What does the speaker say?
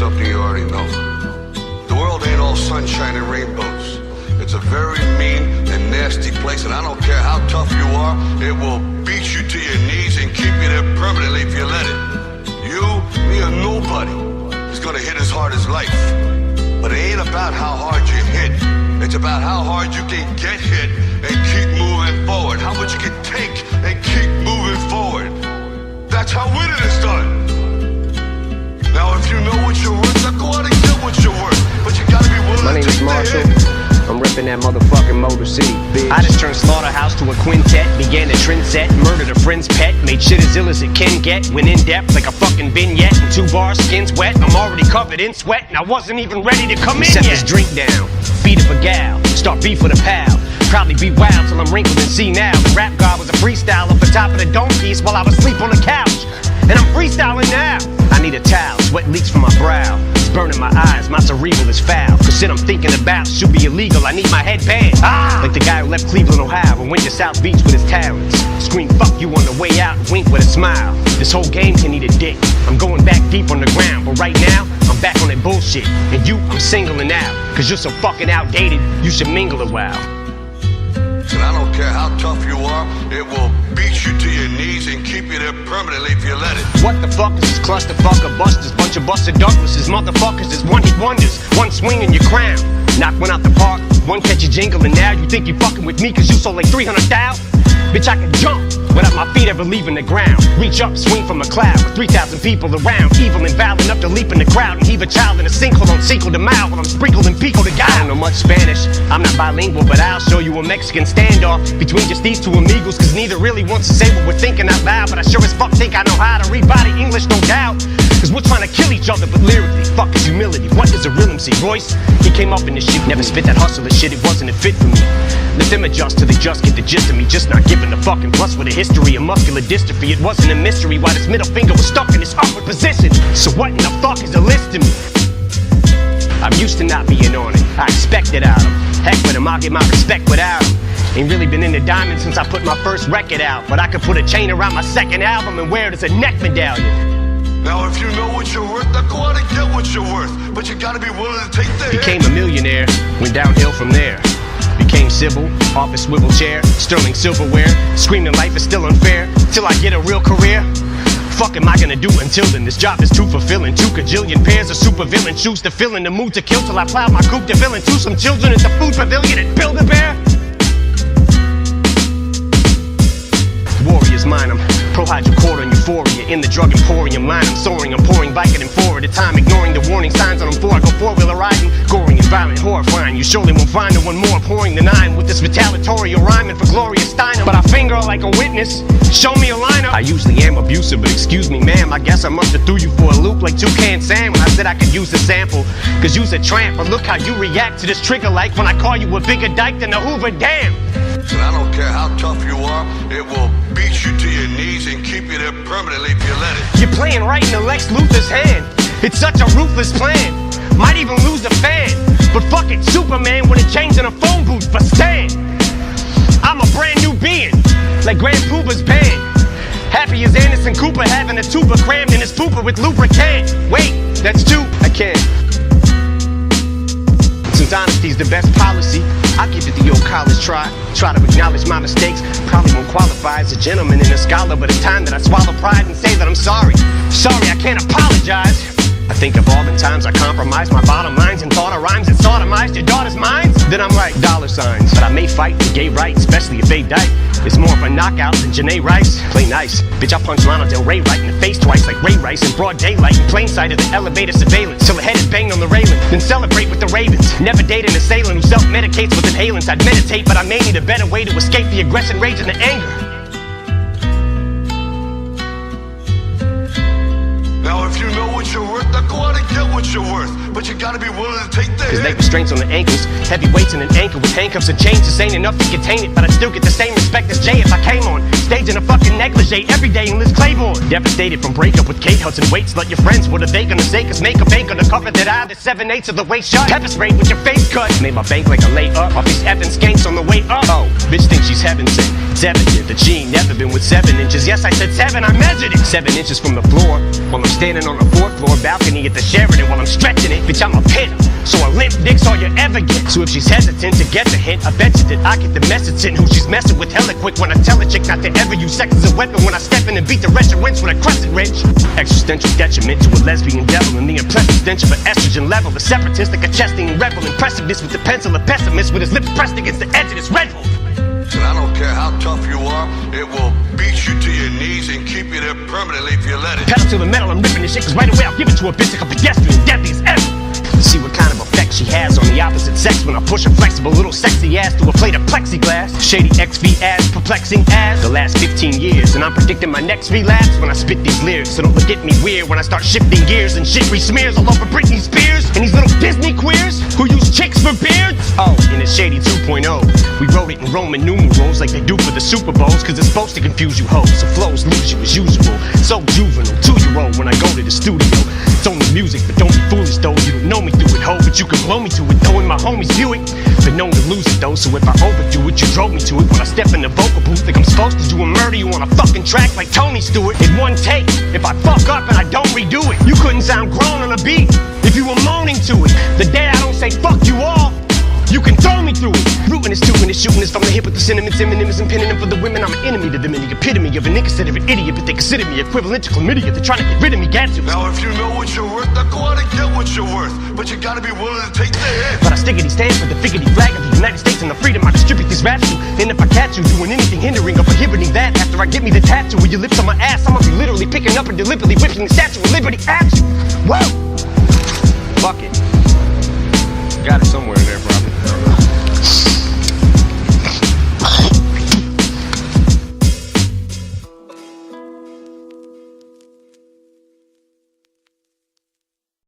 something you already know. The world ain't all sunshine and rainbows. It's a very mean and nasty place, and I don't care how tough you are, it will beat you to your knees and keep you there permanently if you let it. You, me, or nobody is gonna hit as hard as life. But it ain't about how hard you hit. It's about how hard you can get hit and keep moving forward. How much you can take and keep moving forward. That's how winning is done. Now if you know what you're worth, now go out and get what you're worth. But you gotta be willing to take the hit. My name is Marshall. I'm ripping that motherfucking Motor City, bitch. I just turned Slaughterhouse to a quintet, began a trend set, murdered a friend's pet, made shit as ill as it can get, went in depth like a fucking vignette, in 2 bars, skin's wet, I'm already covered in sweat, and I wasn't even ready to come in yet. Set this drink down, beat up a gal, start beef with a pal, probably be wild till I'm wrinkled and see now. The rap god was a freestyle off the top of the dome piece while I was asleep on the couch, and I'm freestyling now. I need a towel, sweat leaks from my brow. It's burning my eyes, my cerebral is foul. Cause shit I'm thinking about should be illegal, I need my headband. Like the guy who left Cleveland, Ohio and went to South Beach with his talents. Scream fuck you on the way out and wink with a smile. This whole game can eat a dick. I'm going back deep on the ground, but right now, I'm back on that bullshit. And you, I'm singling out. Cause you're so fucking outdated, you should mingle a while. And I don't care how tough you are, it will beat you to your knees and keep you there permanently if you let it. What the fuck is this clusterfucker busters? Bunch of busted Douglases, motherfuckers is one-hit wonders. One swing in your crown, knock one out the park, one catch a jingle, and now you think you fucking with me cause you sold like 300,000? Bitch, I can jump without my feet ever leaving the ground. Reach up, swing from a cloud with 3,000 people around. Evil and vile enough to leap in the crowd and heave a child in a sinkhole on Cinco de Mayo while I'm sprinkled in Pico de Gallo. I don't know much Spanish, I'm not bilingual, but I'll show you a Mexican standoff between just these two amigos, cause neither really wants to say what we're thinking out loud. But I sure as fuck think I know how to read body English, no doubt. Cause we're trying to kill each other, but lyrically, fuck is humility. What is a real MC? Royce, he came up in this shit, never spit that hustler shit, it wasn't a fit for me. Let them adjust till they just get the gist of me, just not giving a fucking plus with a history of muscular dystrophy. It wasn't a mystery why this middle finger was stuck in this upward position. So what in the fuck is a list to me? I'm used to not being on it, I expect it out of him. Heck with him, I'll get my respect without him. Ain't really been into diamonds since I put my first record out, but I could put a chain around my second album and wear it as a neck medallion. Now if you know what you're worth, now go out and get what you're worth. But you gotta be willing to take the hit. Became a millionaire, went downhill from there. Became civil, office swivel chair, sterling silverware, screaming life is still unfair, till I get a real career. Fuck am I gonna do until then? This job is too fulfilling. 2 kajillion pairs of supervillain shoes to fill in the mood to kill till I plow my coupe to villain to some children at the food pavilion at Build-A-Bear. Warrior's mine, I'm pro-hydrochlor and euphoria. In the drug emporium line, I'm soaring, I'm pouring Vicodin 4 at a time, ignoring the warning signs on them 4. I go 4-wheeler riding, goring and violent, horrifying. You surely won't find the one more pouring the 9 with this retaliatory rhyming for Gloria Steinem. But I finger like a witness, show me a lineup. I usually am abusive, but excuse me ma'am, I guess I must have threw you for a loop like Toucan Sam when I said I could use the sample. Cause you's a tramp, but look how you react to this trigger like when I call you a bigger dyke than the Hoover Dam. And I don't care how tough you are, it will beat you to your knees and keep you there permanently if you let it. You're playing right in the Lex Luthor's hand. It's such a ruthless plan. Might even lose a fan. But fuck it, Superman wouldn't change in a phone booth, but Stan. I'm a brand new being, like Grand Pooba's band. Happy as Anderson Cooper having a tuba crammed in his pooper with lubricant. Wait, that's 2, I can't. Since honesty's the best policy, I give it the old college try. Try to acknowledge my mistakes. Probably won't qualify as a gentleman and a scholar, but it's time that I swallow pride and say that I'm sorry. Sorry, I can't apologize. I think of all the times I compromised my bottom lines and thought of rhymes that sodomized your daughter's minds. Then I'm like $. But I may fight for gay rights, especially if they die. It's more of a knockout than Janae Rice. Play nice. Bitch, I punched Lana Del Rey right in the face twice like Ray Rice in broad daylight in plain sight of the elevator surveillance. Till the head is banged on the railing. Then celebrate with the Ravens. Never date an assailant who self-medicates with inhalants. I'd meditate, but I may need a better way to escape the aggression, rage, and the anger. Now if you know what you're worth, now go out and get what you're worth. But you gotta be willing to take the hit. Cause leg restraints on the ankles, heavy weights in an ankle with handcuffs and chains just ain't enough to contain it. But I'd still get the same respect as Jay if I came on stage in a fucking negligee every day in Liz Claiborne. Devastated from breakup with Kate Hudson. Weights, let your friends, what are they gonna say? Cause makeup ain't gonna cover that eye, the 7/8 of the way shut. Pepper sprayed with your face cut, made my bank like a lay up off these effing skanks on the way up. Oh, bitch thinks she's heaven sent. It's evident that she ain't never been with 7 inches. Yes, I said 7, I measured it. 7 inches from the floor, while I'm standing on the 4th floor balcony at the Sheraton while while I'm stretching it. Bitch, I'm a pitter, so a limp dick's all you ever get. So if she's hesitant to get the hint, I bet you that I get the message in. Who she's messing with hella quick when I tell a chick not to ever use sex as a weapon. When I step in and beat the regiments with a crescent wrench. Existential detriment to a lesbian devil, and the impressive stench of an estrogen level. A separatist like a chesting rebel. Impressiveness with the pencil, a pessimist with his lips pressed against the edge of this red bull. And I don't care how tough you are, it will beat you to your knees and keep you there permanently if you let it. Pedal to the metal, I'm ripping this shit, cause right away I'll give it to a bitch like a pedestrian, deadly as ever. See what kind of effect she has on the opposite sex when I push a flexible little sexy ass through a plate of plexiglass. Shady XV ass, perplexing ass. The last 15 years, and I'm predicting my next relapse when I spit these lyrics. So don't look at me weird when I start shifting gears and shit re-smears all over Britney Spears and these little Disney queers who use chicks for beards. Oh, in a Shady 2.0, we wrote it in Roman numerals like they do for the Super Bowls, cause it's supposed to confuse you hoes. So flows lose you as usual. So juvenile, 2-year-old when I go to the studio. It's only music, but don't be foolish though. You don't know me through it, ho, but you can blow me to it though, and my homies view it. Been known to lose it though, so if I overdo it, you drove me to it. When I step in the vocal booth, think I'm supposed to do a murder you on a fucking track like Tony Stewart. In one take, if I fuck up and I don't redo it, you couldn't sound grown on a beat if you were moaning to it. The day I don't say fuck you all, you can throw me through it. Rooting is doing is shooting is from the hip with the sentiments. Eminem is and pinning them for the women. I'm an enemy to them and the epitome of an inconsiderate idiot, but they consider me equivalent to chlamydia. They're trying to get rid of me, gadzooks. Now if you know what you're worth, now go out and get what you're worth. But you gotta be willing to take the hit. But I stickity stand for the figgity flag of the United States and the freedom I distribute these raps to. And if I catch you doing anything hindering or prohibiting that, after I get me the tattoo with your lips on my ass, I'ma be literally picking up and deliberately whipping the Statue of Liberty at you. Whoa!